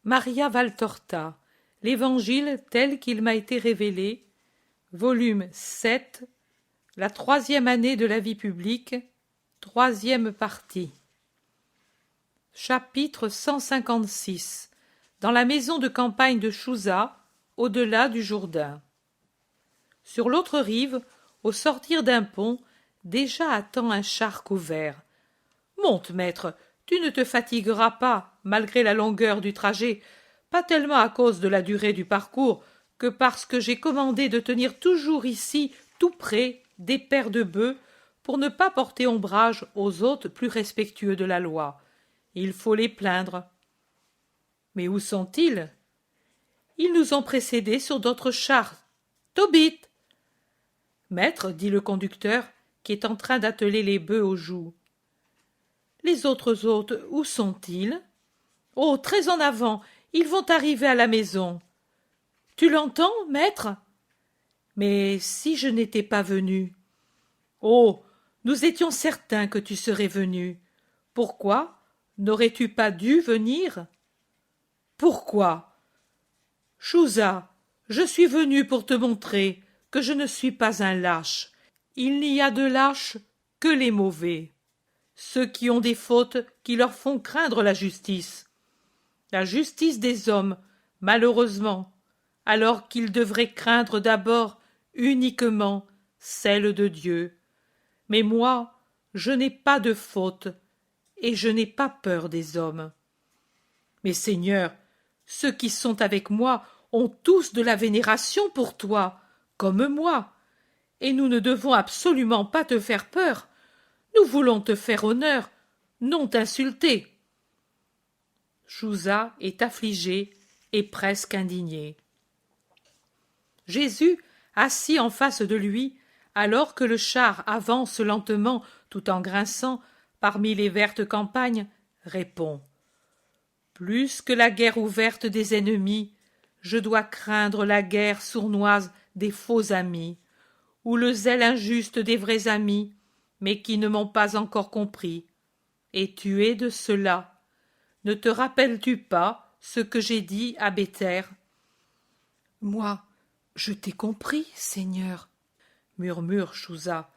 Maria Valtorta, l'Évangile tel qu'il m'a été révélé, volume 7, la 3e année de la vie publique, 3e partie. Chapitre 156. Dans la maison de campagne de Chouza, au-delà du Jourdain. Sur l'autre rive, au sortir d'un pont, déjà attend un char couvert. « Monte, maître, tu ne te fatigueras pas, malgré la longueur du trajet, pas tellement à cause de la durée du parcours, que parce que j'ai commandé de tenir toujours ici, tout près, des paires de bœufs, pour ne pas porter ombrage aux hôtes plus respectueux de la loi. Il faut les plaindre. » « Mais où sont-ils » ?»« Ils nous ont précédés sur d'autres chars. Tobit !»« Maître, dit le conducteur, qui est en train d'atteler les bœufs au joug. »« Les autres hôtes, où sont-ils ?»« Oh, très en avant, ils vont arriver à la maison. »« Tu l'entends, maître ?»« Mais si je n'étais pas venu ?»« Oh, nous étions certains que tu serais venu. Pourquoi n'aurais-tu pas dû venir ?» Pourquoi ? Chouza, je suis venu pour te montrer que je ne suis pas un lâche. Il n'y a de lâches que les mauvais, ceux qui ont des fautes qui leur font craindre la justice des hommes, malheureusement, alors qu'ils devraient craindre d'abord uniquement celle de Dieu. Mais moi, je n'ai pas de faute, et je n'ai pas peur des hommes. Mais Seigneur, ceux qui sont avec moi ont tous de la vénération pour toi, comme moi, et nous ne devons absolument pas te faire peur. Nous voulons te faire honneur, non t'insulter. Chouza est affligé et presque indigné. Jésus, assis en face de lui, alors que le char avance lentement tout en grinçant parmi les vertes campagnes, répond: plus que la guerre ouverte des ennemis, je dois craindre la guerre sournoise des faux amis, ou le zèle injuste des vrais amis, mais qui ne m'ont pas encore compris. Et tu es de cela. Ne te rappelles-tu pas ce que j'ai dit à Béthère ? Moi, je t'ai compris, Seigneur, murmure Chouza,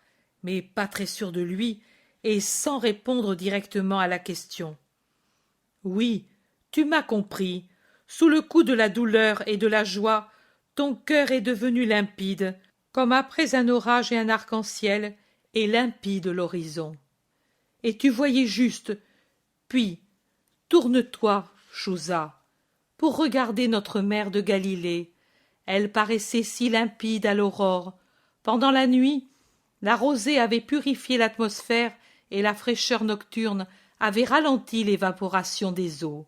mais pas très sûr de lui, et sans répondre directement à la question. Oui, tu m'as compris. Sous le coup de la douleur et de la joie, ton cœur est devenu limpide, comme après un orage et un arc-en-ciel, et limpide l'horizon. Et tu voyais juste. Puis, tourne-toi, Chouza, pour regarder notre mer de Galilée. Elle paraissait si limpide à l'aurore. Pendant la nuit, la rosée avait purifié l'atmosphère et la fraîcheur nocturne avait ralenti l'évaporation des eaux.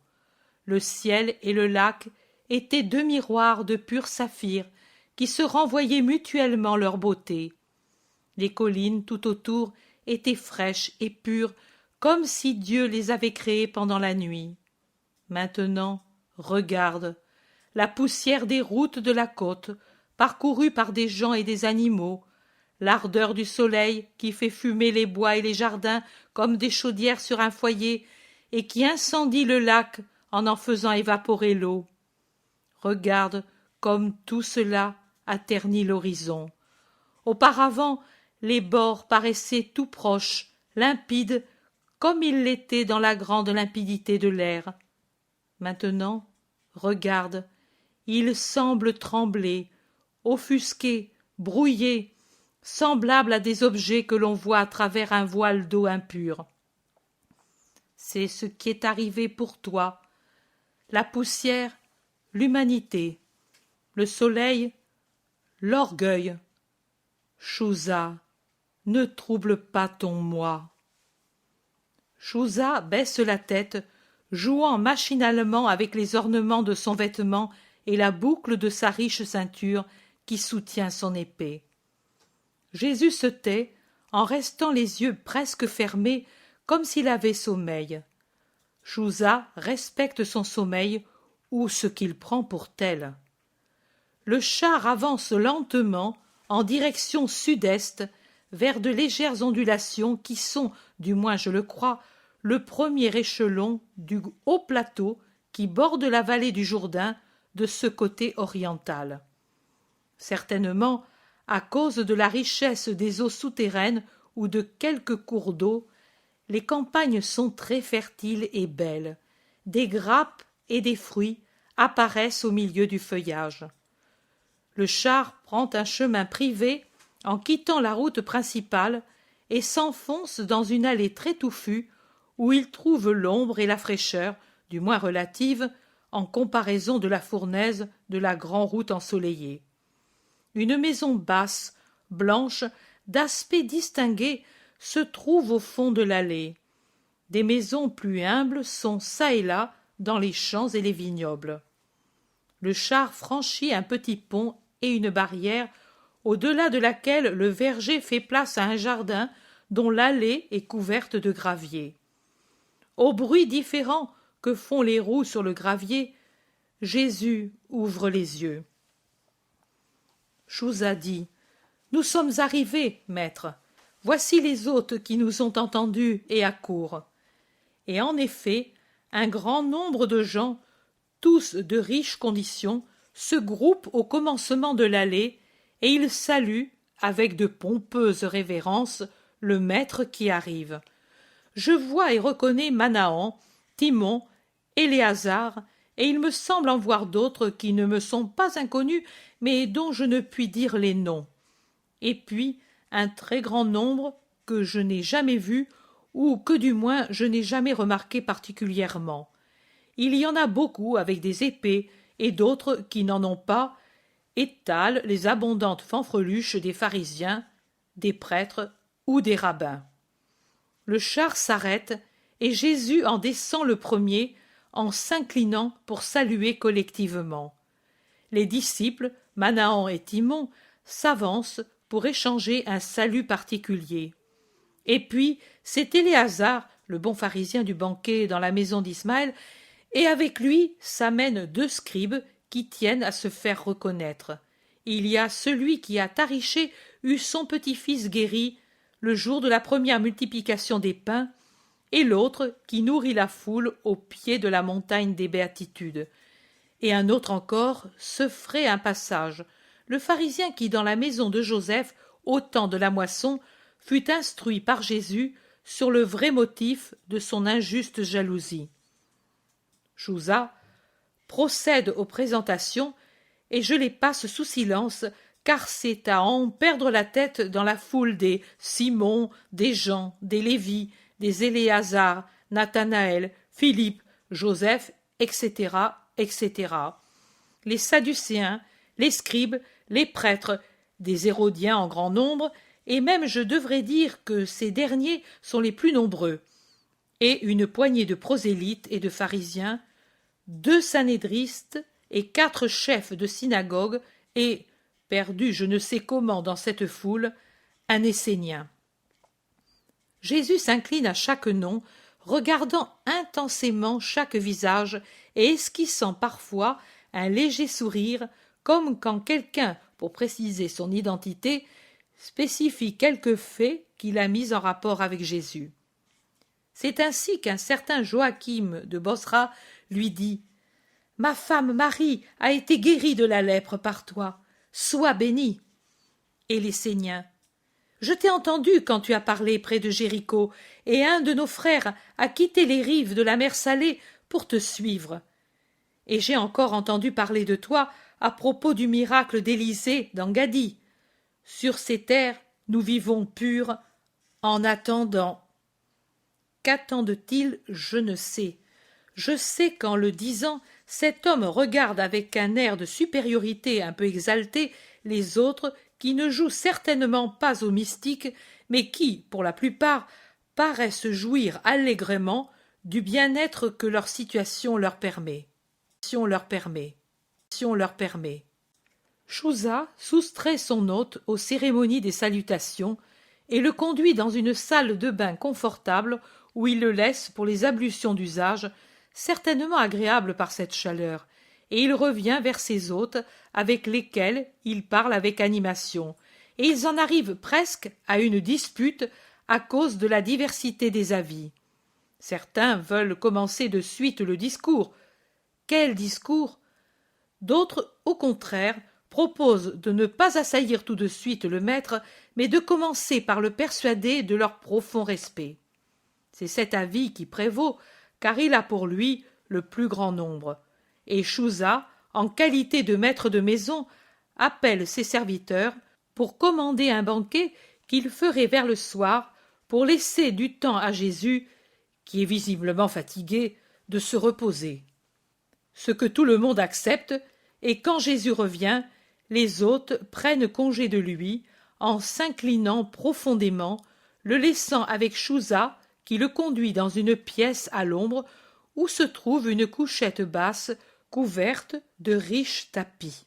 Le ciel et le lac étaient deux miroirs de pur saphir qui se renvoyaient mutuellement leur beauté. Les collines tout autour étaient fraîches et pures comme si Dieu les avait créées pendant la nuit. Maintenant, regarde, la poussière des routes de la côte, parcourues par des gens et des animaux, l'ardeur du soleil qui fait fumer les bois et les jardins comme des chaudières sur un foyer et qui incendie le lac en faisant évaporer l'eau. Regarde comme tout cela a terni l'horizon. Auparavant, les bords paraissaient tout proches, limpides, comme ils l'étaient dans la grande limpidité de l'air. Maintenant, regarde, ils semblent trembler, offusqués, brouillés, semblables à des objets que l'on voit à travers un voile d'eau impure. C'est ce qui est arrivé pour toi. La poussière, l'humanité, le soleil, l'orgueil. Chouza, ne trouble pas ton moi. Chouza baisse la tête, jouant machinalement avec les ornements de son vêtement et la boucle de sa riche ceinture qui soutient son épée. Jésus se tait, en restant les yeux presque fermés, comme s'il avait sommeil. Chouza respecte son sommeil ou ce qu'il prend pour tel. Le char avance lentement en direction sud-est vers de légères ondulations qui sont, du moins je le crois, le premier échelon du haut plateau qui borde la vallée du Jourdain de ce côté oriental. Certainement, à cause de la richesse des eaux souterraines ou de quelques cours d'eau, les campagnes sont très fertiles et belles. Des grappes et des fruits apparaissent au milieu du feuillage. Le char prend un chemin privé en quittant la route principale et s'enfonce dans une allée très touffue où il trouve l'ombre et la fraîcheur, du moins relative, en comparaison de la fournaise de la grande route ensoleillée. Une maison basse, blanche, d'aspect distingué, se trouve au fond de l'allée. Des maisons plus humbles sont çà et là dans les champs et les vignobles. Le char franchit un petit pont et une barrière, au-delà de laquelle le verger fait place à un jardin dont l'allée est couverte de gravier. Au bruit différent que font les roues sur le gravier, Jésus ouvre les yeux. Chouza dit: « Nous sommes arrivés, maître. Voici les hôtes qui nous ont entendus et accourent. » Et en effet, un grand nombre de gens, tous de riches conditions, se groupent au commencement de l'allée, et ils saluent, avec de pompeuses révérences, le maître qui arrive. Je vois et reconnais Manahan, Timon, Éléazar, et il me semble en voir d'autres qui ne me sont pas inconnus, mais dont je ne puis dire les noms. Et puis un très grand nombre que je n'ai jamais vu, ou que du moins je n'ai jamais remarqué particulièrement. Il y en a beaucoup avec des épées, et d'autres qui n'en ont pas, étalent les abondantes fanfreluches des pharisiens, des prêtres ou des rabbins. Le char s'arrête, et Jésus en descend le premier, en s'inclinant pour saluer collectivement. Les disciples, Manahan et Timon, s'avancent pour échanger un salut particulier. Et puis, c'est Éléazar, le bon pharisien du banquet dans la maison d'Ismaël, et avec lui s'amènent 2 scribes qui tiennent à se faire reconnaître. Il y a celui qui a tariché eut son petit-fils guéri le jour de la première multiplication des pains, et l'autre qui nourrit la foule au pied de la montagne des béatitudes. Et un autre encore se ferait un passage, le pharisien qui, dans la maison de Joseph, au temps de la moisson, fut instruit par Jésus sur le vrai motif de son injuste jalousie. Chouza procède aux présentations, et je les passe sous silence, car c'est à en perdre la tête dans la foule des Simon, des Jean, des Lévi, des Éléazar, Nathanaël, Philippe, Joseph, etc., etc. Les Sadducéens, les scribes, les prêtres, des Hérodiens en grand nombre, et même je devrais dire que ces derniers sont les plus nombreux, et une poignée de prosélytes et de pharisiens, 2 sanédristes et 4 chefs de synagogue, et, perdu je ne sais comment dans cette foule, un Essénien. Jésus s'incline à chaque nom, regardant intensément chaque visage et esquissant parfois un léger sourire, comme quand quelqu'un, pour préciser son identité, spécifie quelque fait qu'il a mis en rapport avec Jésus. C'est ainsi qu'un certain Joachim de Bosra lui dit: « Ma femme Marie a été guérie de la lèpre par toi. Sois béni. » Et l'Essénien: « Je t'ai entendu quand tu as parlé près de Jéricho, et un de nos frères a quitté les rives de la mer Salée pour te suivre. Et j'ai encore entendu parler de toi à propos du miracle d'Élisée dans Gaddi. Sur ces terres, nous vivons purs en attendant. » Qu'attendent-ils, je ne sais. Je sais qu'en le disant, cet homme regarde avec un air de supériorité un peu exalté les autres qui ne jouent certainement pas aux mystiques, mais qui, pour la plupart, paraissent jouir allègrement du bien-être que leur situation leur permet. Chouza soustrait son hôte aux cérémonies des salutations et le conduit dans une salle de bain confortable où il le laisse pour les ablutions d'usage, certainement agréable par cette chaleur, et il revient vers ses hôtes avec lesquels il parle avec animation, et ils en arrivent presque à une dispute à cause de la diversité des avis. Certains veulent commencer de suite le discours, Quel discours! D'autres, au contraire, proposent de ne pas assaillir tout de suite le maître, mais de commencer par le persuader de leur profond respect. C'est cet avis qui prévaut, car il a pour lui le plus grand nombre. Et Chouza, en qualité de maître de maison, appelle ses serviteurs pour commander un banquet qu'il ferait vers le soir pour laisser du temps à Jésus, qui est visiblement fatigué, de se reposer. Ce que tout le monde accepte, et quand Jésus revient, les hôtes prennent congé de lui en s'inclinant profondément, le laissant avec Chouza qui le conduit dans une pièce à l'ombre où se trouve une couchette basse couverte de riches tapis.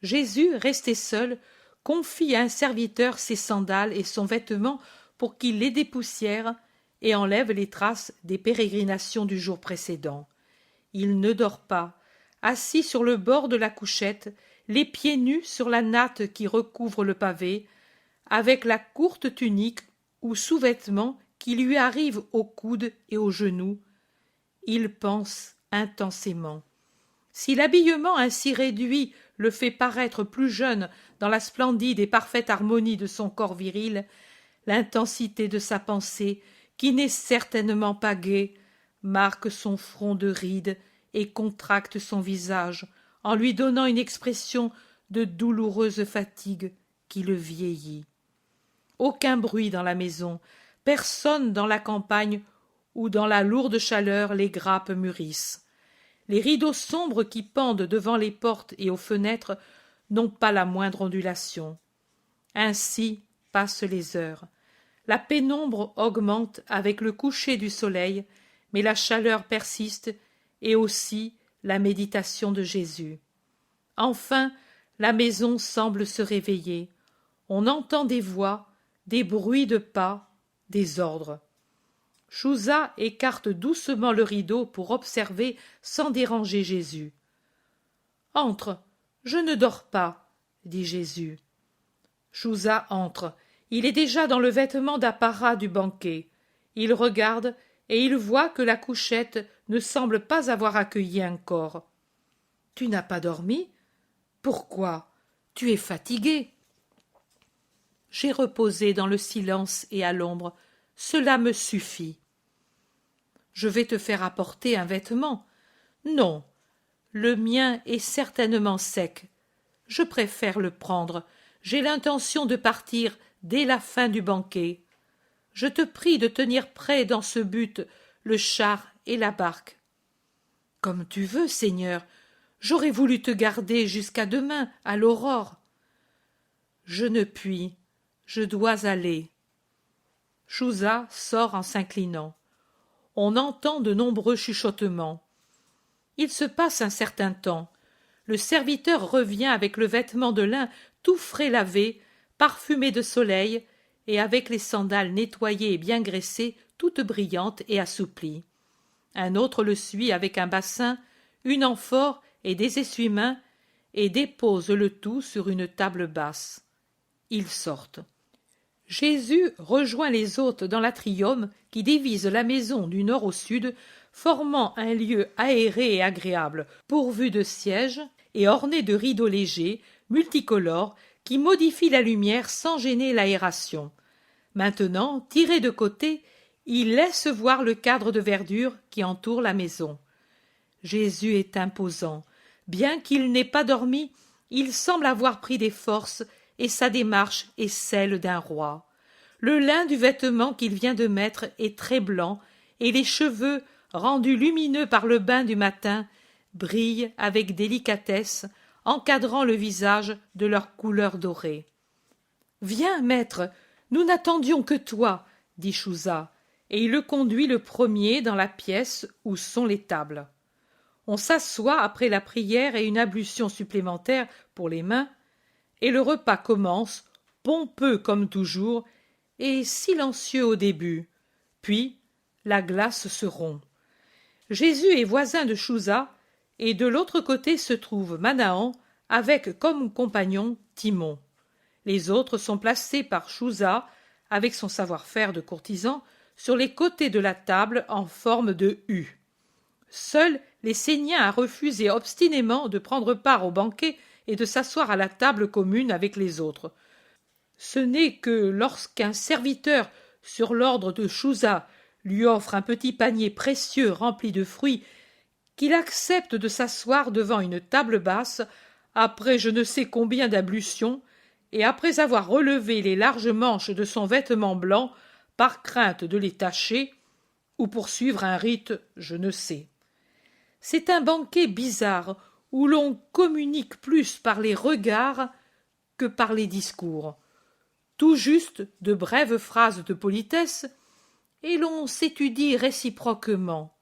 Jésus, resté seul, confie à un serviteur ses sandales et son vêtement pour qu'il les dépoussière et enlève les traces des pérégrinations du jour précédent. Il ne dort pas, assis sur le bord de la couchette, les pieds nus sur la natte qui recouvre le pavé, avec la courte tunique ou sous-vêtement qui lui arrive aux coudes et aux genoux. Il pense intensément. Si l'habillement ainsi réduit le fait paraître plus jeune dans la splendide et parfaite harmonie de son corps viril, l'intensité de sa pensée, qui n'est certainement pas gaie, marque son front de rides et contracte son visage, en lui donnant une expression de douloureuse fatigue qui le vieillit. Aucun bruit dans la maison, personne dans la campagne où dans la lourde chaleur les grappes mûrissent. Les rideaux sombres qui pendent devant les portes et aux fenêtres n'ont pas la moindre ondulation. Ainsi passent les heures. La pénombre augmente avec le coucher du soleil, mais la chaleur persiste et aussi la méditation de Jésus. Enfin, la maison semble se réveiller. On entend des voix, des bruits de pas, des ordres. Chouza écarte doucement le rideau pour observer sans déranger Jésus. « Entre, je ne dors pas, » dit Jésus. Chouza entre. Il est déjà dans le vêtement d'apparat du banquet. Il regarde et il voit que la couchette ne semble pas avoir accueilli un corps. « Tu n'as pas dormi ? Pourquoi ? Tu es fatigué. » « J'ai reposé dans le silence et à l'ombre. Cela me suffit. »« Je vais te faire apporter un vêtement. »« Non, le mien est certainement sec. Je préfère le prendre. J'ai l'intention de partir dès la fin du banquet. Je te prie de tenir prêt dans ce but le char et la barque. »« Comme tu veux, Seigneur. J'aurais voulu te garder jusqu'à demain, à l'aurore. »« Je ne puis. Je dois aller. » Chouza sort en s'inclinant. On entend de nombreux chuchotements. Il se passe un certain temps. Le serviteur revient avec le vêtement de lin tout frais lavé, parfumé de soleil, et avec les sandales nettoyées et bien graissées, toutes brillantes et assouplies. Un autre le suit avec un bassin, une amphore et des essuie-mains, et dépose le tout sur une table basse. Ils sortent. Jésus rejoint les hôtes dans l'atrium qui divise la maison du nord au sud, formant un lieu aéré et agréable, pourvu de sièges et orné de rideaux légers, multicolores, qui modifient la lumière sans gêner l'aération. Maintenant, tiré de côté, il laisse voir le cadre de verdure qui entoure la maison. Jésus est imposant. Bien qu'il n'ait pas dormi, il semble avoir pris des forces et sa démarche est celle d'un roi. Le lin du vêtement qu'il vient de mettre est très blanc et les cheveux, rendus lumineux par le bain du matin, brillent avec délicatesse, encadrant le visage de leur couleur dorée. « Viens, maître, nous n'attendions que toi, » dit Chouza, et il le conduit le premier dans la pièce où sont les tables. On s'assoit après la prière et une ablution supplémentaire pour les mains, et le repas commence, pompeux comme toujours, et silencieux au début. Puis, la glace se rompt. Jésus est voisin de Chouza, et de l'autre côté se trouve Manahan, avec comme compagnon Timon. Les autres sont placés par Chouza, avec son savoir-faire de courtisan, sur les côtés de la table en forme de U. Seuls l'Essénien a refusé obstinément de prendre part au banquet et de s'asseoir à la table commune avec les autres. Ce n'est que lorsqu'un serviteur, sur l'ordre de Chouza, lui offre un petit panier précieux rempli de fruits, qu'il accepte de s'asseoir devant une table basse, après je ne sais combien d'ablutions, et après avoir relevé les larges manches de son vêtement blanc, par crainte de les tacher, ou pour suivre un rite, je ne sais. C'est un banquet bizarre, où l'on communique plus par les regards que par les discours. Tout juste de brèves phrases de politesse, et l'on s'étudie réciproquement.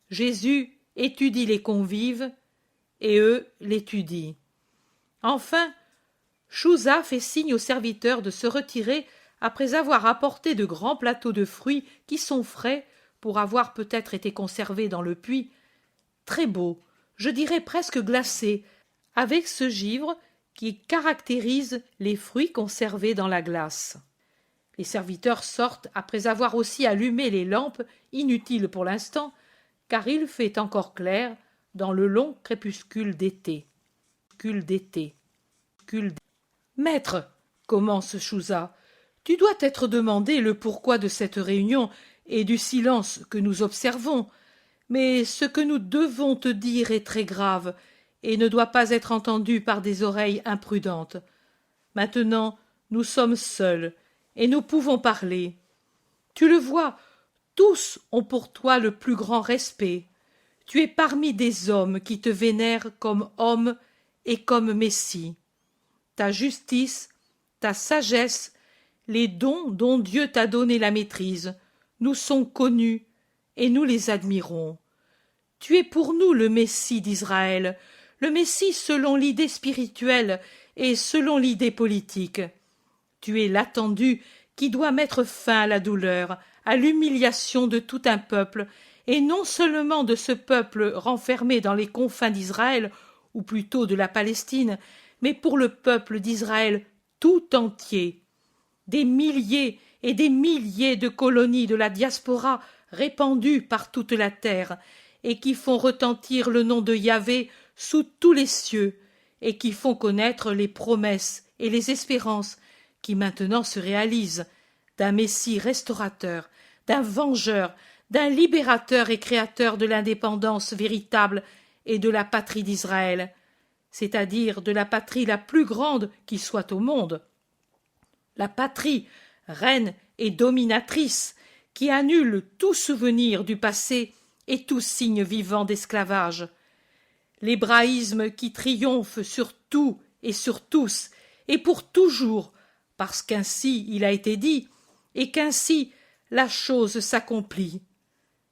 Jésus étudie les convives, et eux l'étudient. Enfin, Chouza fait signe aux serviteurs de se retirer après avoir apporté de grands plateaux de fruits qui sont frais, pour avoir peut-être été conservés dans le puits, très beaux, je dirais presque glacés, avec ce givre qui caractérise les fruits conservés dans la glace. Les serviteurs sortent après avoir aussi allumé les lampes, inutiles pour l'instant, car il fait encore clair dans le long crépuscule d'été. Maître, commence Chouza, tu dois t'être demandé le pourquoi de cette réunion et du silence que nous observons, mais ce que nous devons te dire est très grave et ne doit pas être entendu par des oreilles imprudentes. Maintenant, nous sommes seuls et nous pouvons parler. Tu le vois, tous ont pour toi le plus grand respect. Tu es parmi des hommes qui te vénèrent comme homme et comme Messie. Ta justice, ta sagesse, les dons dont Dieu t'a donné la maîtrise, nous sont connus et nous les admirons. Tu es pour nous le Messie d'Israël, le Messie selon l'idée spirituelle et selon l'idée politique. Tu es l'attendu qui doit mettre fin à la douleur, à l'humiliation de tout un peuple, et non seulement de ce peuple renfermé dans les confins d'Israël, ou plutôt de la Palestine, mais pour le peuple d'Israël tout entier. Des milliers et des milliers de colonies de la diaspora répandues par toute la terre, et qui font retentir le nom de Yahvé sous tous les cieux, et qui font connaître les promesses et les espérances qui maintenant se réalisent, d'un Messie restaurateur, d'un vengeur, d'un libérateur et créateur de l'indépendance véritable et de la patrie d'Israël, c'est-à-dire de la patrie la plus grande qui soit au monde. La patrie, reine et dominatrice, qui annule tout souvenir du passé et tout signe vivant d'esclavage. L'hébraïsme qui triomphe sur tout et sur tous, et pour toujours, parce qu'ainsi il a été dit, et qu'ainsi la chose s'accomplit.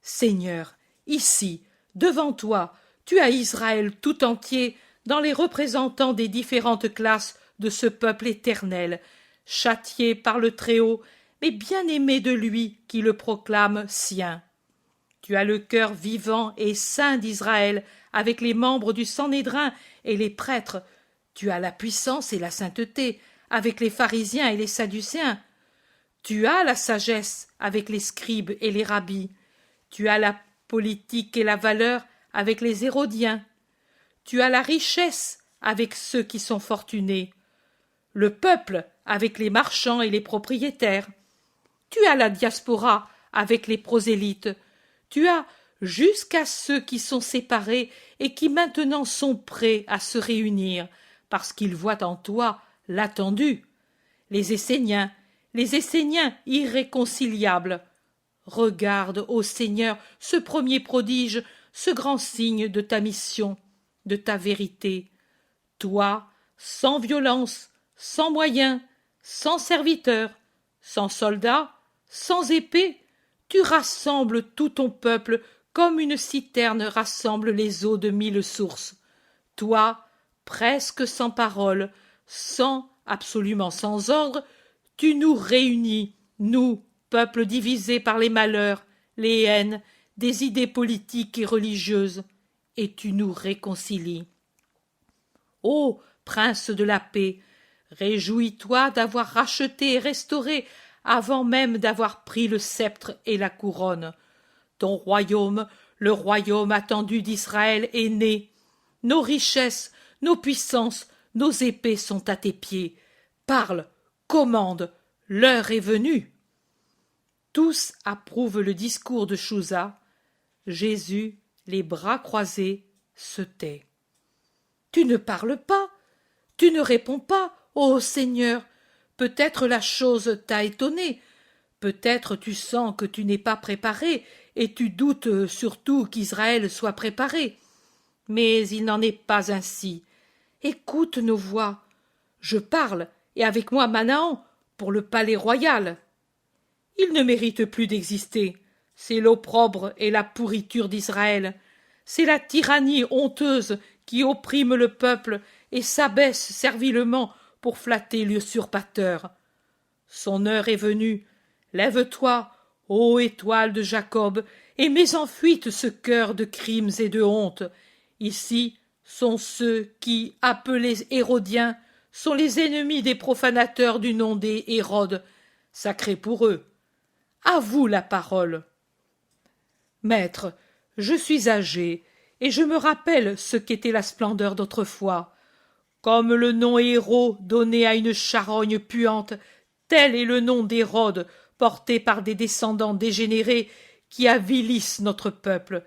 Seigneur, ici, devant toi, tu as Israël tout entier dans les représentants des différentes classes de ce peuple éternel, châtié par le Très-Haut, mais bien-aimé de lui qui le proclame sien. Tu as le cœur vivant et saint d'Israël avec les membres du Sanhédrin et les prêtres. Tu as la puissance et la sainteté avec les pharisiens et les sadducéens. Tu as la sagesse avec les scribes et les rabbis. Tu as la politique et la valeur avec les hérodiens. Tu as la richesse avec ceux qui sont fortunés. Le peuple avec les marchands et les propriétaires. Tu as la diaspora avec les prosélytes. Tu as jusqu'à ceux qui sont séparés et qui maintenant sont prêts à se réunir, parce qu'ils voient en toi l'attendu. Les Esséniens irréconciliables. Regarde, ô Seigneur, ce premier prodige, ce grand signe de ta mission, de ta vérité. Toi, sans violence, sans moyens, sans serviteurs, sans soldats, sans épée, tu rassembles tout ton peuple comme une citerne rassemble les eaux de 1000 sources. Toi, presque sans parole, absolument sans ordre, tu nous réunis, nous, peuple divisé par les malheurs, les haines, des idées politiques et religieuses, et tu nous réconcilies. Ô prince de la paix, réjouis-toi d'avoir racheté et restauré avant même d'avoir pris le sceptre et la couronne. Ton royaume, Le royaume attendu d'Israël est né. Nos richesses, nos puissances, nos épées sont à tes pieds. Parle, commande, l'heure est venue. » Tous approuvent le discours de Chuza. Jésus, les bras croisés, se tait. « Tu ne parles pas, tu ne réponds pas, ô Seigneur. Peut-être la chose t'a étonné. Peut-être tu sens que tu n'es pas préparé, et tu doutes surtout qu'Israël soit préparé. Mais il n'en est pas ainsi. Écoute nos voix. Je parle, et avec moi Manahan, pour le palais royal. Il ne mérite plus d'exister. C'est l'opprobre et la pourriture d'Israël. C'est la tyrannie honteuse qui opprime le peuple et s'abaisse servilement pour flatter l'usurpateur. Son heure est venue. Lève-toi, ô étoile de Jacob, et mets en fuite ce cœur de crimes et de honte. Ici sont ceux qui, appelés Hérodiens, sont les ennemis des profanateurs du nom des Hérodes, sacrés pour eux. À vous la parole. Maître, je suis âgé, et je me rappelle ce qu'était la splendeur d'autrefois. Comme le nom Héros donné à une charogne puante, tel est le nom d'Hérode porté par des descendants dégénérés qui avilissent notre peuple.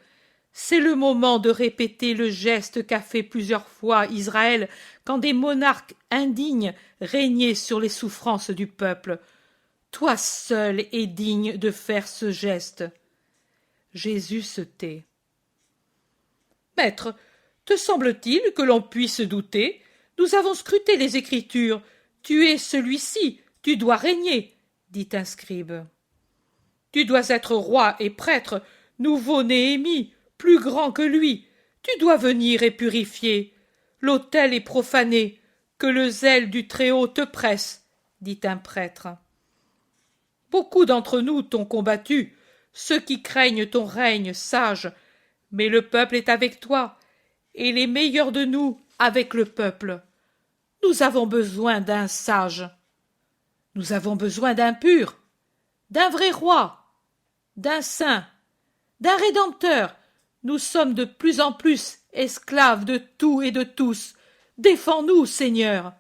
C'est le moment de répéter le geste qu'a fait plusieurs fois Israël quand des monarques indignes régnaient sur les souffrances du peuple. Toi seul es digne de faire ce geste. Jésus se tait. Maître, te semble-t-il que l'on puisse douter? Nous avons scruté les Écritures. Tu es celui-ci, tu dois régner, dit un scribe. Tu dois être roi et prêtre, nouveau Néhémie, plus grand que lui. Tu dois venir et purifier. L'autel est profané, que le zèle du Très-Haut te presse, dit un prêtre. Beaucoup d'entre nous t'ont combattu, ceux qui craignent ton règne sage, mais le peuple est avec toi, et les meilleurs de nous avec le peuple. Nous avons besoin d'un sage. Nous avons besoin d'un pur, d'un vrai roi, d'un saint, d'un rédempteur. Nous sommes de plus en plus esclaves de tout et de tous. Défends-nous, Seigneur.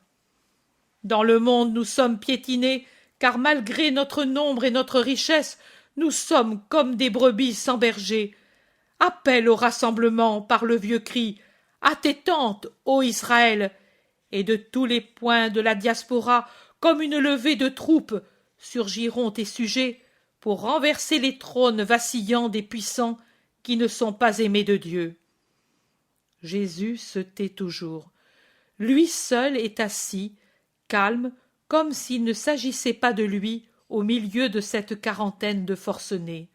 Dans le monde nous sommes piétinés, car malgré notre nombre et notre richesse, nous sommes comme des brebis sans berger. Appelle au rassemblement par le vieux cri, à tes tentes, ô Israël, et de tous les points de la diaspora, comme une levée de troupes, surgiront tes sujets pour renverser les trônes vacillants des puissants qui ne sont pas aimés de Dieu. Jésus se tait toujours. Lui seul est assis, calme, comme s'il ne s'agissait pas de lui au milieu de cette quarantaine de forcenés.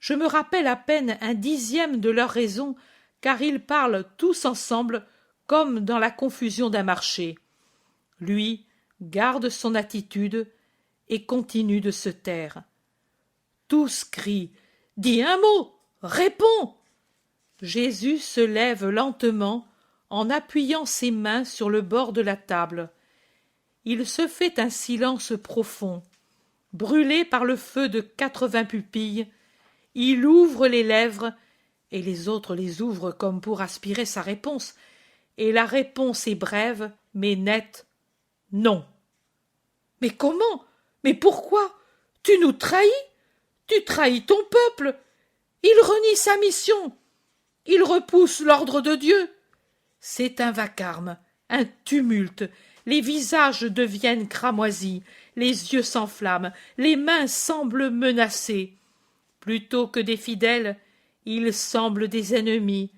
Je me rappelle à peine un dixième de leur raison, car ils parlent tous ensemble comme dans la confusion d'un marché. Lui garde son attitude et continue de se taire. Tous crient « Dis un mot, réponds !» Jésus se lève lentement en appuyant ses mains sur le bord de la table. Il se fait un silence profond. Brûlé par le feu de 80 pupilles, il ouvre les lèvres, et les autres les ouvrent comme pour aspirer sa réponse, et la réponse est brève, mais nette. « Non. » « Mais comment? Mais pourquoi? Tu nous trahis? Tu trahis ton peuple. Il renie sa mission. Il repousse l'ordre de Dieu. » C'est un vacarme, un tumulte. Les visages deviennent cramoisis, les yeux s'enflamment, les mains semblent menacées. Plutôt que des fidèles, ils semblent des ennemis.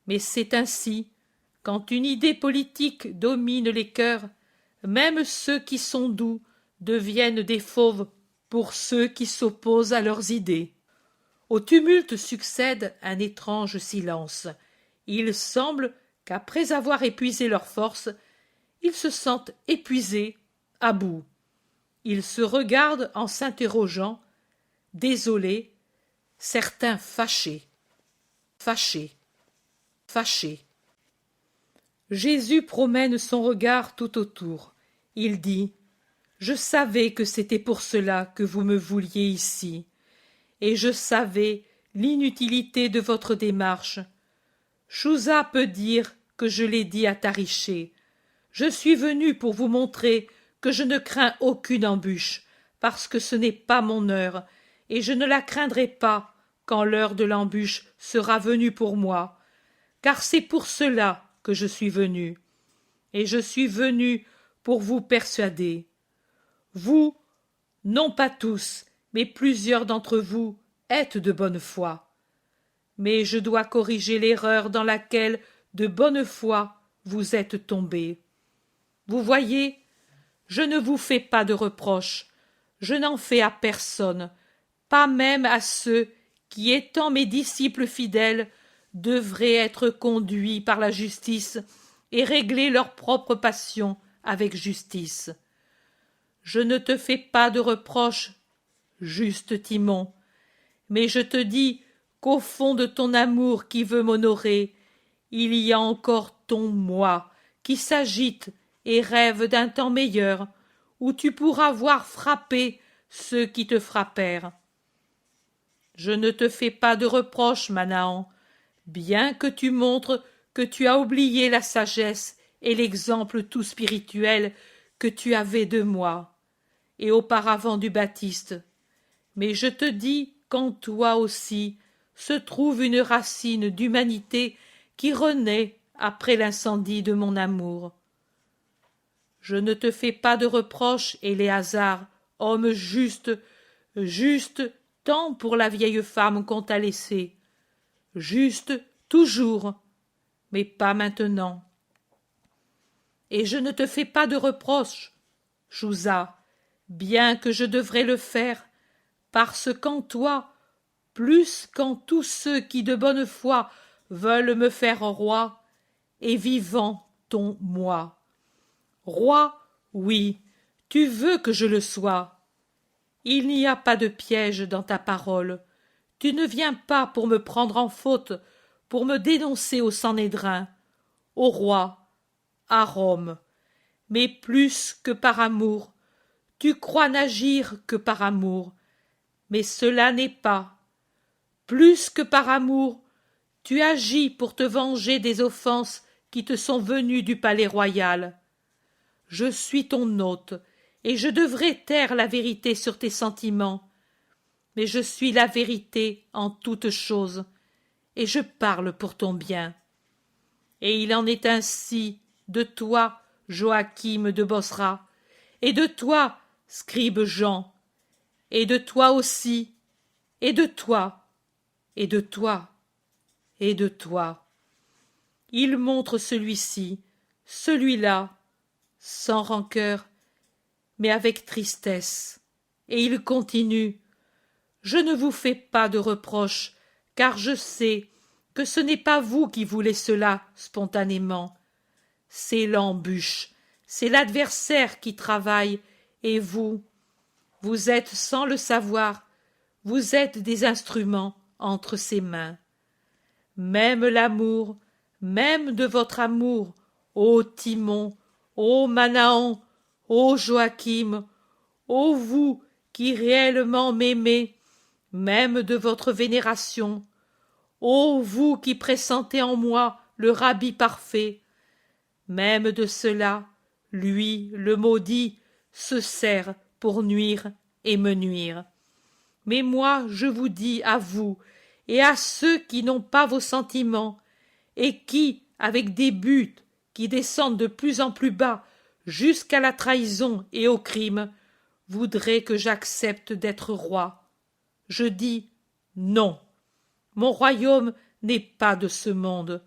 Mais c'est ainsi, quand une idée politique domine les cœurs, même ceux qui sont doux deviennent des fauves pour ceux qui s'opposent à leurs idées. Au tumulte succède un étrange silence. Il semble qu'après avoir épuisé leurs forces, ils se sentent épuisés, à bout. Ils se regardent en s'interrogeant, désolés, certains fâchés. Jésus promène son regard tout autour. Il dit « Je savais que c'était pour cela que vous me vouliez ici, et je savais l'inutilité de votre démarche. Chouza peut dire que je l'ai dit à Tariché. Je suis venu pour vous montrer que je ne crains aucune embûche, parce que ce n'est pas mon heure, et je ne la craindrai pas quand l'heure de l'embûche sera venue pour moi, car c'est pour cela que je suis venu. Et je suis venu pour vous persuader. Vous, non pas tous, mais plusieurs d'entre vous, êtes de bonne foi. Mais je dois corriger l'erreur dans laquelle, de bonne foi, vous êtes tombés. Vous voyez, je ne vous fais pas de reproches, je n'en fais à personne, pas même à ceux qui, étant mes disciples fidèles, devraient être conduits par la justice et régler leurs propres passions avec justice. Je ne te fais pas de reproches, juste Timon, mais je te dis qu'au fond de ton amour qui veut m'honorer, il y a encore ton moi qui s'agite et rêve d'un temps meilleur, où tu pourras voir frapper ceux qui te frappèrent. Je ne te fais pas de reproches, Manahan, bien que tu montres que tu as oublié la sagesse et l'exemple tout spirituel que tu avais de moi, et auparavant du Baptiste. Mais je te dis qu'en toi aussi se trouve une racine d'humanité qui renaît après l'incendie de mon amour. Je ne te fais pas de reproches, Éléazar, homme juste, juste tant pour la vieille femme qu'on t'a laissée, juste toujours, mais pas maintenant. Et je ne te fais pas de reproches, Chouza, bien que je devrais le faire, parce qu'en toi, plus qu'en tous ceux qui de bonne foi veulent me faire roi, est vivant ton moi. Roi, oui, tu veux que je le sois. Il n'y a pas de piège dans ta parole. Tu ne viens pas pour me prendre en faute, pour me dénoncer au Sanhédrin, au roi, à Rome. Mais plus que par amour, tu crois n'agir que par amour. Mais cela n'est pas. Plus que par amour, tu agis pour te venger des offenses qui te sont venues du palais royal. Je suis ton hôte, et je devrais taire la vérité sur tes sentiments. Mais je suis la vérité en toutes choses, et je parle pour ton bien. Et il en est ainsi de toi, Joachim de Bosra, et de toi, scribe Jean, et de toi aussi, et de toi, et de toi, et de toi. Il montre celui-ci, celui-là, sans rancœur, mais avec tristesse, et il continue. Je ne vous fais pas de reproches, car je sais que ce n'est pas vous qui voulez cela spontanément. C'est l'embûche, c'est l'adversaire qui travaille, et vous êtes sans le savoir, vous êtes des instruments entre ses mains. Même l'amour, même de votre amour, ô Timon, ô Manahan, ô Joachim, ô vous qui réellement m'aimez, même de votre vénération, ô vous qui pressentez en moi le Rabbi parfait, même de cela, lui, le maudit, se sert pour nuire et me nuire. Mais moi, je vous dis à vous et à ceux qui n'ont pas vos sentiments et qui, avec des buts qui descendent de plus en plus bas jusqu'à la trahison et au crime, voudraient que j'accepte d'être roi. Je dis non. Mon royaume n'est pas de ce monde.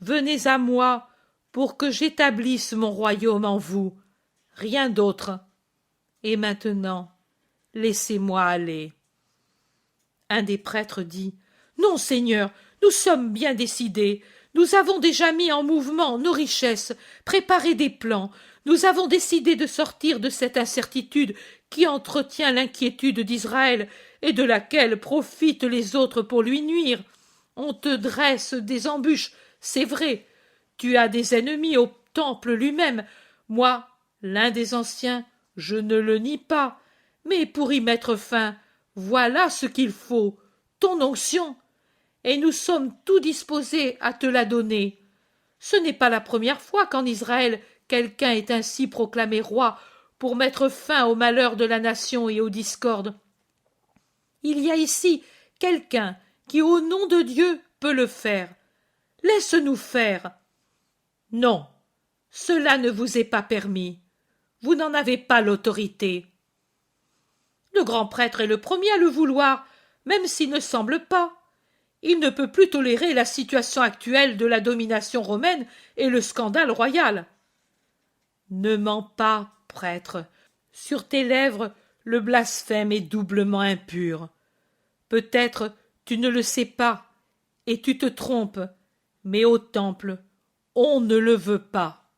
Venez à moi pour que j'établisse mon royaume en vous, rien d'autre. Et maintenant, laissez-moi aller. Un des prêtres dit « Non, Seigneur, nous sommes bien décidés. Nous avons déjà mis en mouvement nos richesses, préparé des plans. Nous avons décidé de sortir de cette incertitude qui entretient l'inquiétude d'Israël et de laquelle profitent les autres pour lui nuire. On te dresse des embûches, c'est vrai. Tu as des ennemis au temple lui-même. Moi, l'un des anciens, je ne le nie pas. Mais pour y mettre fin, voilà ce qu'il faut. Ton onction, et nous sommes tout disposés à te la donner. Ce n'est pas la première fois qu'en Israël quelqu'un est ainsi proclamé roi pour mettre fin au malheur de la nation et aux discordes. Il y a ici quelqu'un qui, au nom de Dieu, peut le faire. Laisse-nous faire. Non, cela ne vous est pas permis. Vous n'en avez pas l'autorité. Le grand prêtre est le premier à le vouloir, même s'il ne semble pas. Il ne peut plus tolérer la situation actuelle de la domination romaine et le scandale royal. Ne mens pas, prêtre. Sur tes lèvres, le blasphème est doublement impur. Peut-être tu ne le sais pas, et tu te trompes, mais au temple, on ne le veut pas.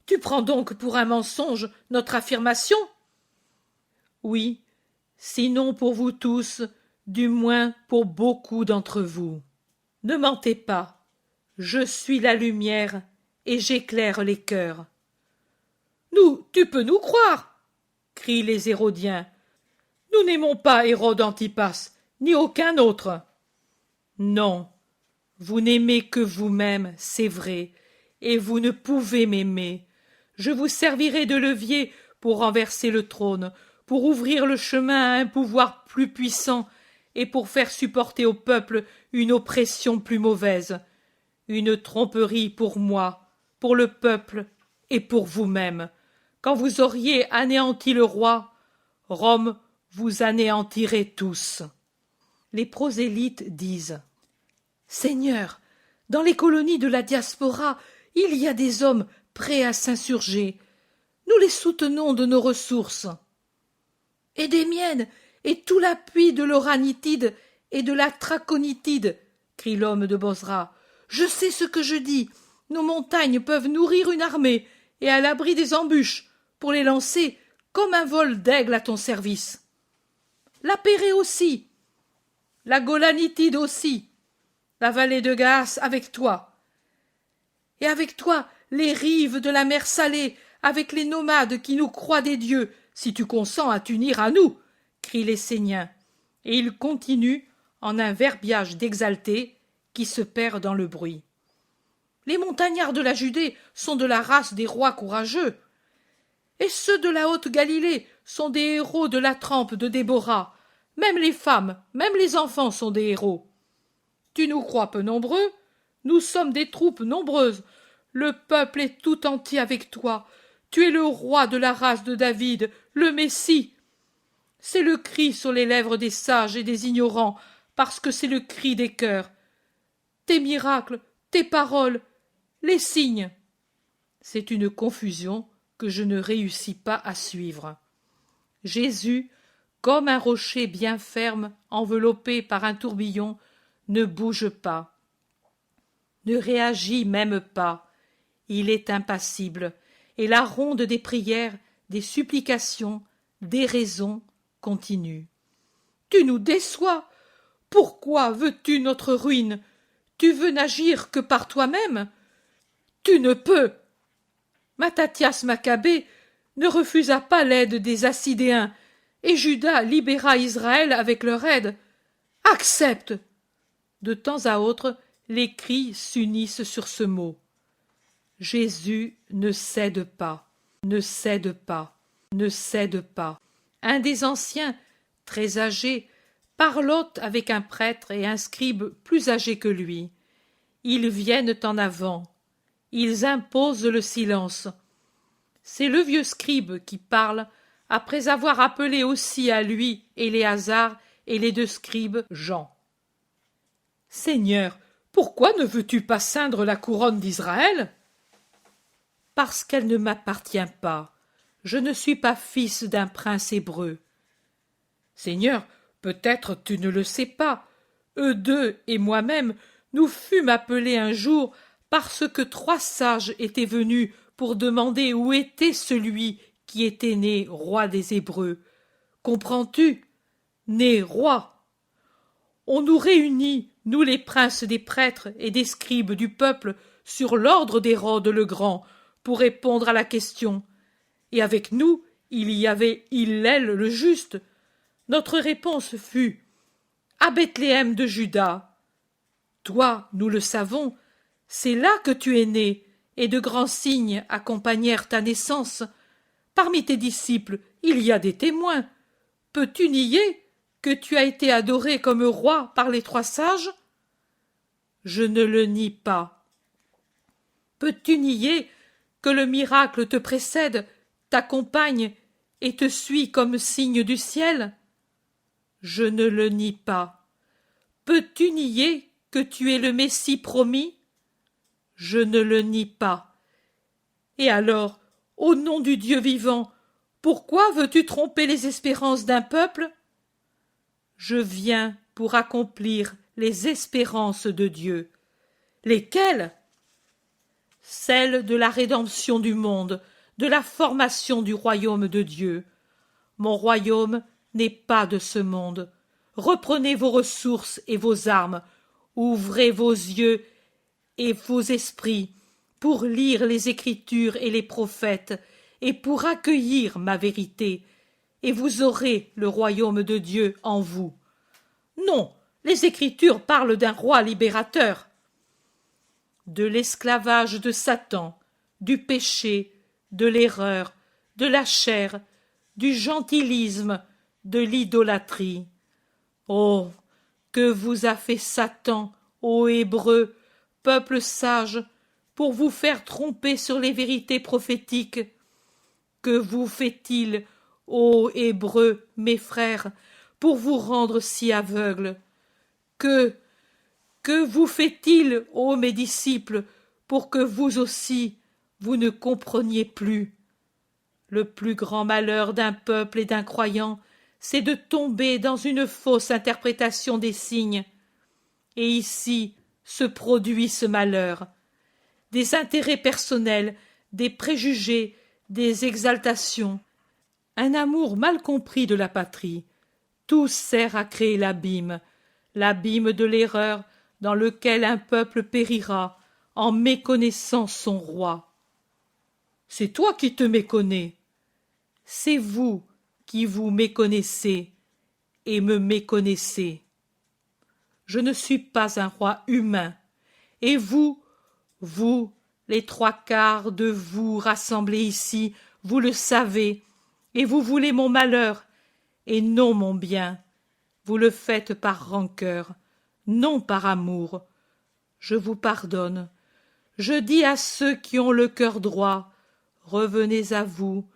Tu prends donc pour un mensonge notre affirmation? Oui, sinon pour vous tous, du moins pour beaucoup d'entre vous. Ne mentez pas, je suis la lumière, et j'éclaire les cœurs. Tu peux nous croire, crient les Hérodiens. Nous n'aimons pas Hérode Antipas, ni aucun autre. Non, vous n'aimez que vous-même, c'est vrai, et vous ne pouvez m'aimer. Je vous servirai de levier pour renverser le trône, pour ouvrir le chemin à un pouvoir plus puissant, et pour faire supporter au peuple une oppression plus mauvaise. Une tromperie pour moi, pour le peuple et pour vous-même. Quand vous auriez anéanti le roi, Rome vous anéantirait tous. Les prosélytes disent: Seigneur, dans les colonies de la diaspora, il y a des hommes prêts à s'insurger. Nous les soutenons de nos ressources. Et des miennes, et tout l'appui de l'Oranitide et de la Traconitide, crie l'homme de Bosra. Je sais ce que je dis. Nos montagnes peuvent nourrir une armée, et à l'abri des embûches, pour les lancer comme un vol d'aigle à ton service. La Pérée aussi, la Golanitide aussi, la vallée de Gaas avec toi. Et avec toi, les rives de la mer Salée, avec les nomades qui nous croient des dieux, si tu consens à t'unir à nous, crient les Séniens. Et ils continuent en un verbiage d'exaltés qui se perd dans le bruit. Les montagnards de la Judée sont de la race des rois courageux. Et ceux de la haute Galilée sont des héros de la trempe de Déborah. Même les femmes, même les enfants sont des héros. Tu nous crois peu nombreux? Nous sommes des troupes nombreuses. Le peuple est tout entier avec toi. Tu es le roi de la race de David, le Messie. C'est le cri sur les lèvres des sages et des ignorants, parce que c'est le cri des cœurs. Tes miracles, tes paroles, les signes. C'est une confusion que je ne réussis pas à suivre. Jésus, comme un rocher bien ferme, enveloppé par un tourbillon, ne bouge pas, ne réagit même pas. Il est impassible, et la ronde des prières, des supplications, des raisons continue. Tu nous déçois. Pourquoi veux-tu notre ruine? Tu veux n'agir que par toi-même? Tu ne peux. Mattathias Maccabée ne refusa pas l'aide des Assidéens, et Judas libéra Israël avec leur aide. Accepte. De temps à autre, les cris s'unissent sur ce mot. Jésus ne cède pas, ne cède pas, ne cède pas. Un des anciens, très âgé, parlotte avec un prêtre et un scribe plus âgé que lui. Ils viennent en avant. Ils imposent le silence. C'est le vieux scribe qui parle, après avoir appelé aussi à lui Éléazar et les deux scribes Jean. Seigneur, pourquoi ne veux-tu pas ceindre la couronne d'Israël? Parce qu'elle ne m'appartient pas. Je ne suis pas fils d'un prince hébreu. Seigneur, peut-être tu ne le sais pas. Eux deux et moi-même, nous fûmes appelés un jour parce que 3 sages étaient venus pour demander où était celui qui était né roi des Hébreux. Comprends-tu? Né roi. On nous réunit, nous les princes des prêtres et des scribes du peuple, sur l'ordre d'Hérode le Grand, pour répondre à la question. Et avec nous, il y avait Hillel le juste. Notre réponse fut: à Bethléem de Juda. Toi, nous le savons, c'est là que tu es né, et de grands signes accompagnèrent ta naissance. Parmi tes disciples, il y a des témoins. Peux-tu nier que tu as été adoré comme roi par les 3 sages? Je ne le nie pas. Peux-tu nier que le miracle te précède, t'accompagne et te suit comme signe du ciel? Je ne le nie pas. Peux-tu nier que tu es le Messie promis? Je ne le nie pas. Et alors, au nom du Dieu vivant, pourquoi veux-tu tromper les espérances d'un peuple? Je viens pour accomplir les espérances de Dieu. Lesquelles? Celles de la rédemption du monde, de la formation du royaume de Dieu. Mon royaume n'est pas de ce monde. Reprenez vos ressources et vos armes, ouvrez vos yeux et vos esprits pour lire les Écritures et les prophètes, et pour accueillir ma vérité, et vous aurez le royaume de Dieu en vous. Non, les Écritures parlent d'un roi libérateur. De l'esclavage de Satan, du péché, de l'erreur, de la chair, du gentilisme, de l'idolâtrie. Oh, que vous a fait Satan, ô Hébreux, peuple sage, pour vous faire tromper sur les vérités prophétiques? Que vous fait-il, ô Hébreux, mes frères, pour vous rendre si aveugles? Que vous fait-il, ô mes disciples, pour que vous aussi, vous ne compreniez plus? Le plus grand malheur d'un peuple et d'un croyant, c'est de tomber dans une fausse interprétation des signes. Et ici se produit ce malheur. Des intérêts personnels, des préjugés, des exaltations, un amour mal compris de la patrie, tout sert à créer l'abîme de l'erreur dans lequel un peuple périra en méconnaissant son roi. C'est toi qui te méconnais. C'est vous qui vous méconnaissez et me méconnaissez. Je ne suis pas un roi humain, et vous, les 3/4 de vous rassemblés ici, vous le savez, et vous voulez mon malheur, et non mon bien. Vous le faites par rancœur, non par amour. Je vous pardonne. Je dis à ceux qui ont le cœur droit, revenez à vous,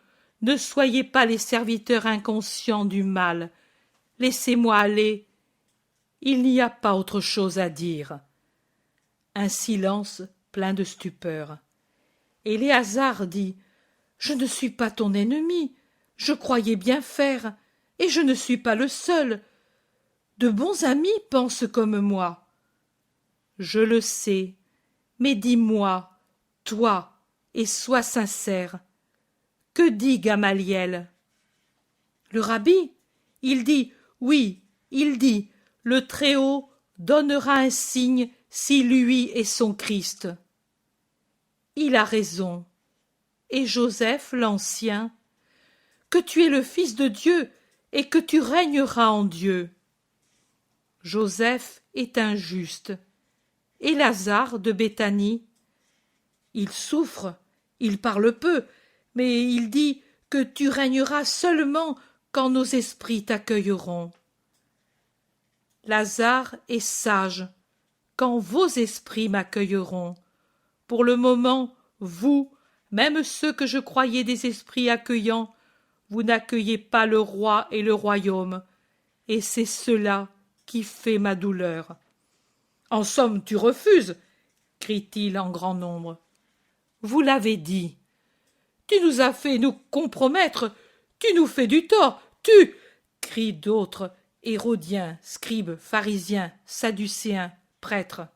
ne soyez pas les serviteurs inconscients du mal. Laissez-moi aller. Il n'y a pas autre chose à dire. Un silence plein de stupeur. Éléazar dit: Je ne suis pas ton ennemi, je croyais bien faire, et je ne suis pas le seul. De bons amis pensent comme moi. Je le sais, mais dis-moi, toi, et sois sincère. Que dit Gamaliel? Le rabbi, il dit, oui, il dit, le Très-Haut donnera un signe si lui est son Christ. Il a raison. Et Joseph l'Ancien, que tu es le Fils de Dieu et que tu régneras en Dieu. Joseph est injuste. Et Lazare de Béthanie, il souffre, il parle peu, mais il dit que tu régneras seulement quand nos esprits t'accueilleront. Lazare est sage, quand vos esprits m'accueilleront. Pour le moment, vous, même ceux que je croyais des esprits accueillants, vous n'accueillez pas le roi et le royaume, et c'est cela qui fait ma douleur. En somme, tu refuses, crie-t-il en grand nombre. Vous l'avez dit. Tu nous as fait nous compromettre, tu nous fais du tort, tu, crient d'autres, hérodiens, scribes, pharisiens, sadducéens, prêtres.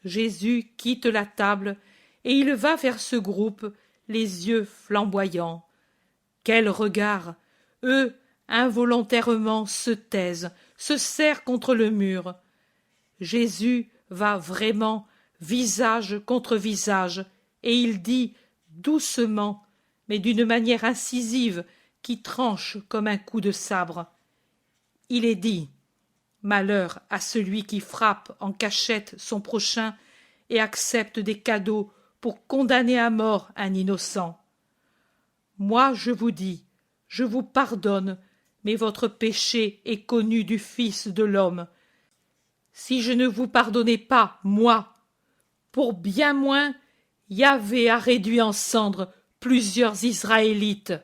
Jésus quitte la table et il va vers ce groupe, les yeux flamboyants. Quel regard! Eux, involontairement, se taisent, se serrent contre le mur. Jésus va vraiment visage contre visage, et il dit doucement, mais d'une manière incisive qui tranche comme un coup de sabre. Il est dit: Malheur à celui qui frappe en cachette son prochain et accepte des cadeaux pour condamner à mort un innocent. Moi, je vous dis, je vous pardonne, mais votre péché est connu du Fils de l'homme. Si je ne vous pardonnais pas, moi, pour bien moins, Yahvé a réduit en cendres plusieurs Israélites.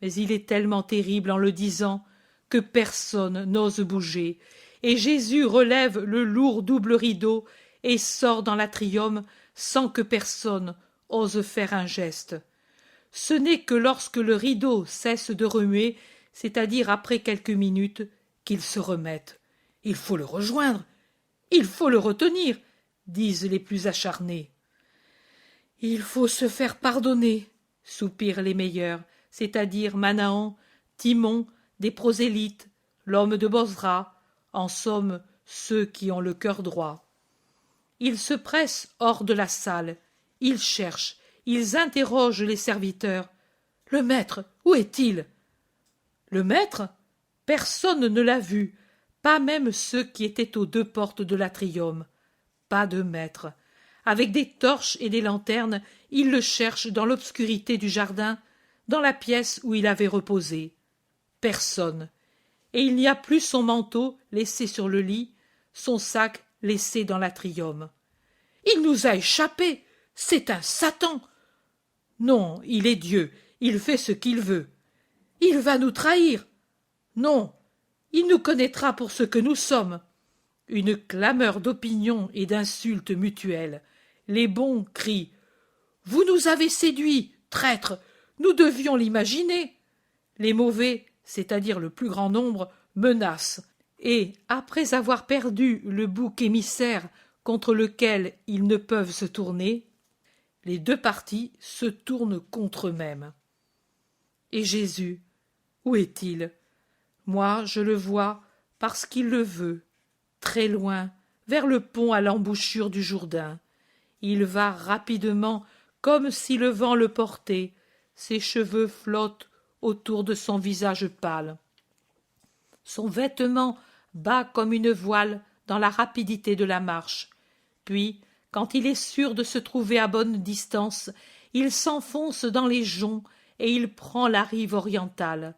Mais il est tellement terrible en le disant que personne n'ose bouger, et Jésus relève le lourd double rideau et sort dans l'atrium sans que personne ose faire un geste. Ce n'est que lorsque le rideau cesse de remuer, c'est-à-dire après quelques minutes, qu'il se remette. Il faut le rejoindre, il faut le retenir, disent les plus acharnés. Il faut se faire pardonner, soupirent les meilleurs, c'est-à-dire Manahan, Timon, des prosélytes, l'homme de Bosra, en somme ceux qui ont le cœur droit. Ils se pressent hors de la salle, ils cherchent, ils interrogent les serviteurs. Le maître, où est-il? Le maître? Personne ne l'a vu, pas même ceux qui étaient aux deux portes de l'atrium. Pas de maître. Avec des torches et des lanternes, ils le cherchent dans l'obscurité du jardin, dans la pièce où il avait reposé. Personne. Et il n'y a plus son manteau laissé sur le lit, son sac laissé dans l'atrium. Il nous a échappé. C'est un Satan. Non, il est Dieu, il fait ce qu'il veut. Il va nous trahir. Non, il nous connaîtra pour ce que nous sommes. Une clameur d'opinion et d'insultes mutuelles. Les bons crient « Vous nous avez séduits, traîtres, nous devions l'imaginer !» Les mauvais, c'est-à-dire le plus grand nombre, menacent, et, après avoir perdu le bouc émissaire contre lequel ils ne peuvent se tourner, les deux partis se tournent contre eux-mêmes. Et Jésus, où est-il? Moi, je le vois parce qu'il le veut, très loin, vers le pont à l'embouchure du Jourdain. Il va rapidement, comme si le vent le portait, ses cheveux flottent autour de son visage pâle. Son vêtement bat comme une voile dans la rapidité de la marche. Puis, quand il est sûr de se trouver à bonne distance, il s'enfonce dans les joncs et il prend la rive orientale.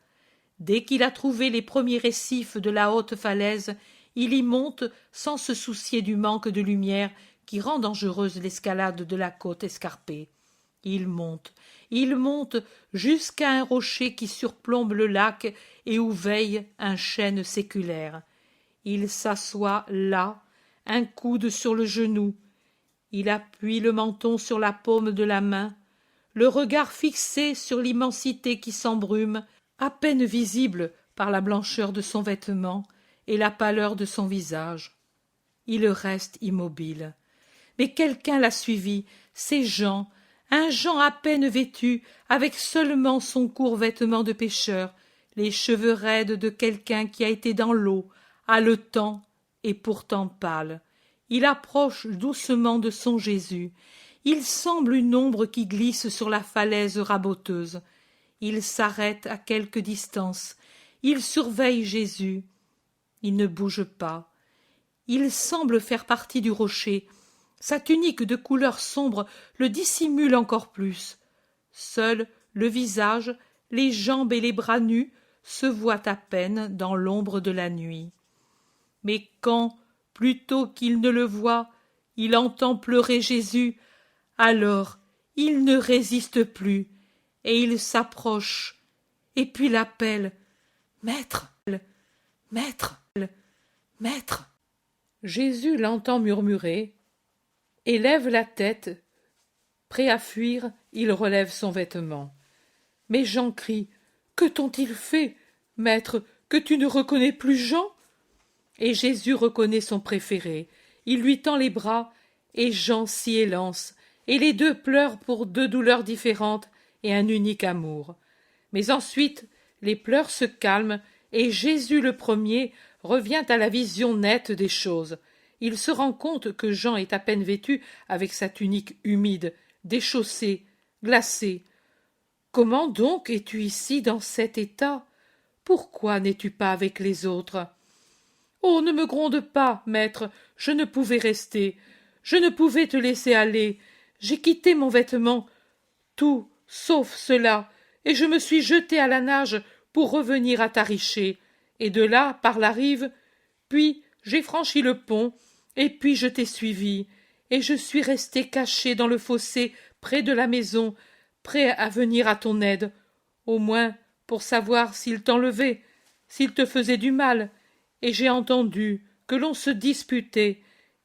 Dès qu'il a trouvé les premiers récifs de la haute falaise, il y monte sans se soucier du manque de lumière qui rend dangereuse l'escalade de la côte escarpée. Il monte jusqu'à un rocher qui surplombe le lac et où veille un chêne séculaire. Il s'assoit là, un coude sur le genou. Il appuie le menton sur la paume de la main, le regard fixé sur l'immensité qui s'embrume, à peine visible par la blancheur de son vêtement et la pâleur de son visage. Il reste immobile. Mais quelqu'un l'a suivi, c'est Jean, un Jean à peine vêtu, avec seulement son court vêtement de pêcheur, les cheveux raides de quelqu'un qui a été dans l'eau, haletant et pourtant pâle. Il approche doucement de son Jésus. Il semble une ombre qui glisse sur la falaise raboteuse. Il s'arrête à quelque distance. Il surveille Jésus. Il ne bouge pas. Il semble faire partie du rocher. Sa tunique de couleur sombre le dissimule encore plus. Seul le visage, les jambes et les bras nus se voient à peine dans l'ombre de la nuit. Mais quand, plutôt qu'il ne le voit, il entend pleurer Jésus, alors il ne résiste plus, et il s'approche, et puis l'appelle « Maître, maître, maître !» Jésus l'entend murmurer, et lève la tête. Prêt à fuir, il relève son vêtement. Mais Jean crie « Que t'ont-ils fait, maître, que tu ne reconnais plus Jean ?» Et Jésus reconnaît son préféré. Il lui tend les bras, et Jean s'y élance, et les deux pleurent pour deux douleurs différentes et un unique amour. Mais ensuite, les pleurs se calment, et Jésus le premier revient à la vision nette des choses. Il se rend compte que Jean est à peine vêtu avec sa tunique humide, déchaussée, glacée. « Comment donc es-tu ici dans cet état? Pourquoi n'es-tu pas avec les autres ?» Oh, ne me gronde pas, maître, je ne pouvais rester, je ne pouvais te laisser aller, j'ai quitté mon vêtement, tout, sauf cela, et je me suis jeté à la nage pour revenir à Tariché, et de là, par la rive, puis j'ai franchi le pont, et puis je t'ai suivi, et je suis resté caché dans le fossé près de la maison, prêt à venir à ton aide, au moins pour savoir s'il t'enlevait, s'il te faisait du mal, et j'ai entendu que l'on se disputait,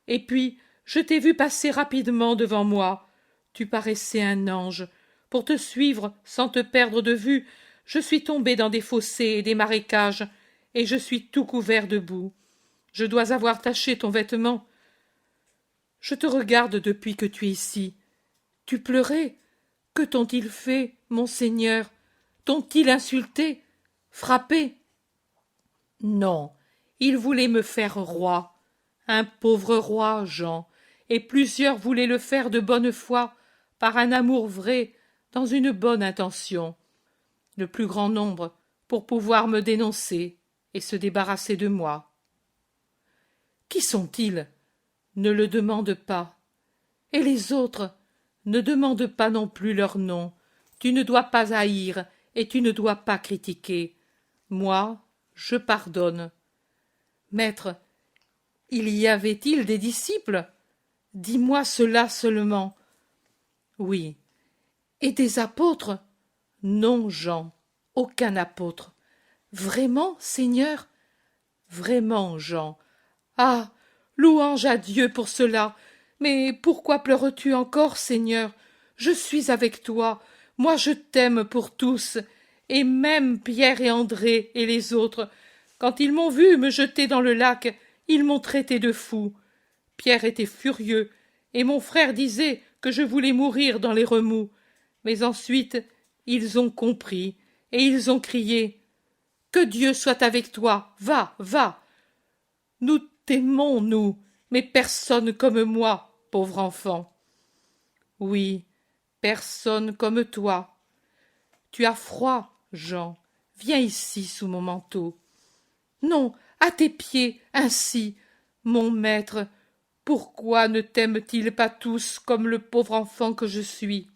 et puis je t'ai vu passer rapidement devant moi. Tu paraissais un ange. Pour te suivre sans te perdre de vue, je suis tombé dans des fossés et des marécages, et je suis tout couvert de boue. Je dois avoir taché ton vêtement. Je te regarde depuis que tu es ici. Tu pleurais. Que t'ont-ils fait, mon Seigneur? T'ont-ils insulté, frappé? Non, ils voulaient me faire roi. Un pauvre roi, Jean, et plusieurs voulaient le faire de bonne foi, par un amour vrai, dans une bonne intention. Le plus grand nombre, pour pouvoir me dénoncer et se débarrasser de moi. Qui sont-ils? Ne le demande pas. Et les autres? Ne demande pas non plus leur nom. Tu ne dois pas haïr et tu ne dois pas critiquer. Moi, je pardonne. Maître, il y avait-il des disciples? Dis-moi cela seulement. Oui. Et des apôtres? Non, Jean, aucun apôtre. Vraiment, Seigneur? Vraiment, Jean. Ah, louange à Dieu pour cela. Mais pourquoi pleures-tu encore, Seigneur? Je suis avec toi. Moi, je t'aime pour tous. Et même Pierre et André et les autres. Quand ils m'ont vu me jeter dans le lac, ils m'ont traité de fou. Pierre était furieux, et mon frère disait que je voulais mourir dans les remous. Mais ensuite, ils ont compris, et ils ont crié « Que Dieu soit avec toi, va, va !» Nous t'aimons, nous, mais personne comme moi, pauvre enfant. Oui, personne comme toi. Tu as froid, Jean. Viens ici sous mon manteau. Non, à tes pieds, ainsi. Mon maître, pourquoi ne t'aiment-ils pas tous comme le pauvre enfant que je suis?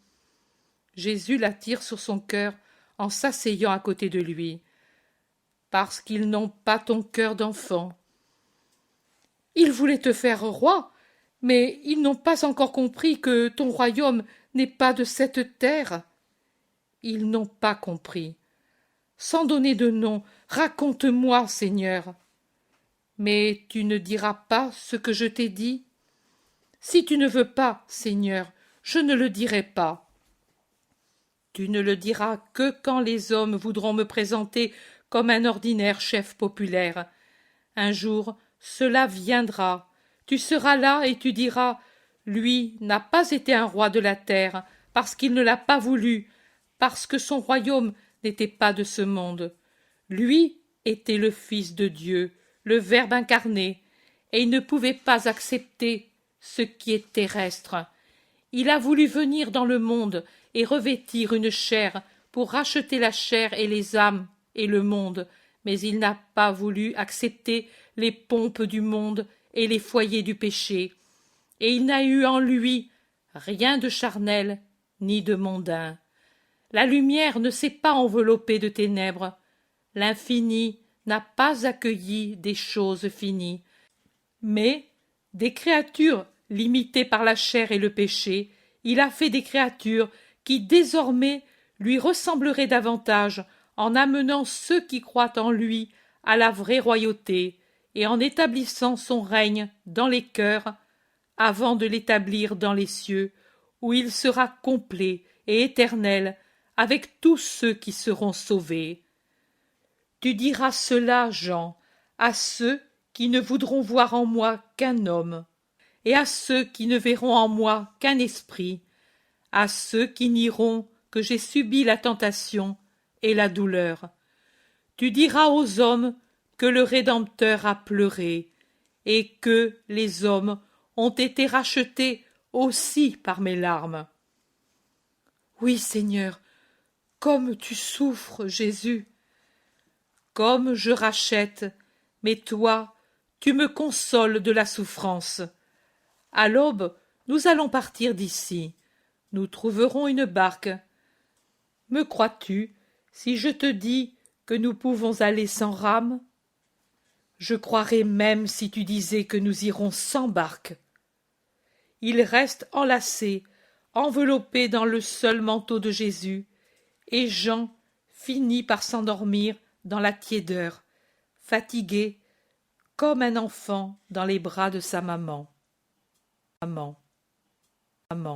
Jésus l'attire sur son cœur en s'asseyant à côté de lui. Parce qu'ils n'ont pas ton cœur d'enfant. Ils voulaient te faire roi, mais ils n'ont pas encore compris que ton royaume n'est pas de cette terre. Ils n'ont pas compris. Sans donner de nom, raconte-moi, Seigneur. Mais tu ne diras pas ce que je t'ai dit? Si tu ne veux pas, Seigneur, je ne le dirai pas. Tu ne le diras que quand les hommes voudront me présenter comme un ordinaire chef populaire. Un jour, cela viendra. Tu seras là et tu diras « Lui n'a pas été un roi de la terre, parce qu'il ne l'a pas voulu, parce que son royaume n'était pas de ce monde. Lui était le Fils de Dieu, le Verbe incarné, et il ne pouvait pas accepter ce qui est terrestre. Il a voulu venir dans le monde et revêtir une chair pour racheter la chair et les âmes et le monde, mais il n'a pas voulu accepter les pompes du monde et les foyers du péché, et il n'a eu en lui rien de charnel ni de mondain. La lumière ne s'est pas enveloppée de ténèbres, l'infini n'a pas accueilli des choses finies, mais des créatures limitées par la chair et le péché, il a fait des créatures qui désormais lui ressembleraient davantage en amenant ceux qui croient en lui à la vraie royauté et en établissant son règne dans les cœurs avant de l'établir dans les cieux, où il sera complet et éternel avec tous ceux qui seront sauvés. Tu diras cela, Jean, à ceux qui ne voudront voir en moi qu'un homme, et à ceux qui ne verront en moi qu'un esprit, à ceux qui nieront que j'ai subi la tentation et la douleur. Tu diras aux hommes que le Rédempteur a pleuré, et que les hommes ont été rachetés aussi par mes larmes. Oui, Seigneur, comme tu souffres, Jésus. Comme je rachète, mais toi, tu me consoles de la souffrance. À l'aube, nous allons partir d'ici. Nous trouverons une barque. Me crois-tu si je te dis que nous pouvons aller sans rame? Je croirais même si tu disais que nous irons sans barque. Ils restent enlacés, enveloppés dans le seul manteau de Jésus, et Jean finit par s'endormir dans la tiédeur, fatigué comme un enfant dans les bras de sa maman.